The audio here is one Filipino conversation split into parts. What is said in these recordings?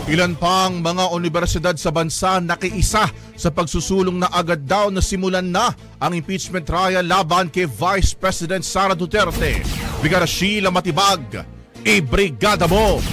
Ilan pang mga universidad sa bansa nakiisa sa pagsusulong na agad daw na simulan na ang impeachment trial laban kay Vice President Sara Duterte. Brigada Sheila Matibag, ibrigada mo!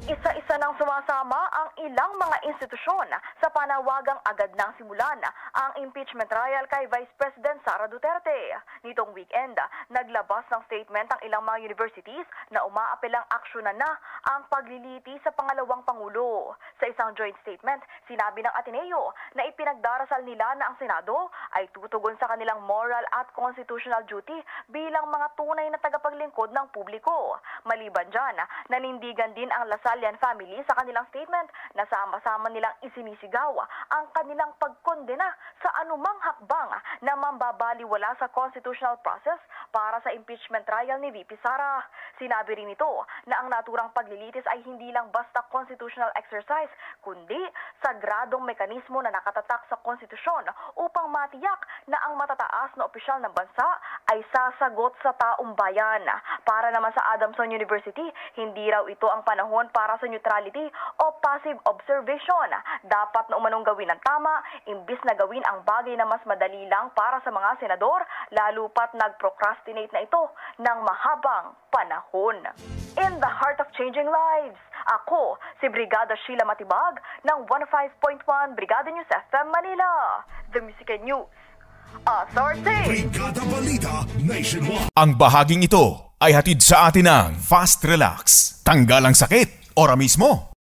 Isa-isa nang sumasama ang ilang mga institusyon sa panawagang agad nang simulan ang impeachment trial kay Vice President Sara Duterte. Nitong weekend, naglabas ng statement ang ilang mga universities na umaapelang aksyonan na ang pagliliti sa pangalawang Pangulo. Sa isang joint statement, sinabi ng Ateneo na ipinagdarasal nila na ang Senado ay tutugon sa kanilang moral at constitutional duty bilang mga tunay na tagapaglingkod ng publiko. Maliban dyan, nanindigan din ang Lasallian family sa kanilang statement na sama-sama nilang isinisigaw ang kanilang pagkondena sa anumang hakbang na mambabaliwala sa constitutional process para sa impeachment trial ni VP Sara. Sinabi rin ito na ang naturang paglilitis ay hindi lang basta constitutional exercise, kundi sagradong mekanismo na nakatatak sa konstitusyon upang matiyak na ang matataas na opisyal ng bansa ay sasagot sa taong bayan. Para naman sa Adamson University, hindi raw ito ang panahon para sa neutrality o passive observation. Dapat na umanong gawin ang tama, imbis na gawin ang bagay na mas madali lang para sa mga senador, lalo pat nag-procrastinate na ito ng mahabang panahon. In the heart of changing lives, ako si Brigada Sheila Matibag ng 105.1 Brigada News FM Manila, The Music and News Authority. Brigada Balita Nationwide. Ang bahaging ito ay hatid sa atin ng Fast Relax. Tanggal ang sakit, ora mismo.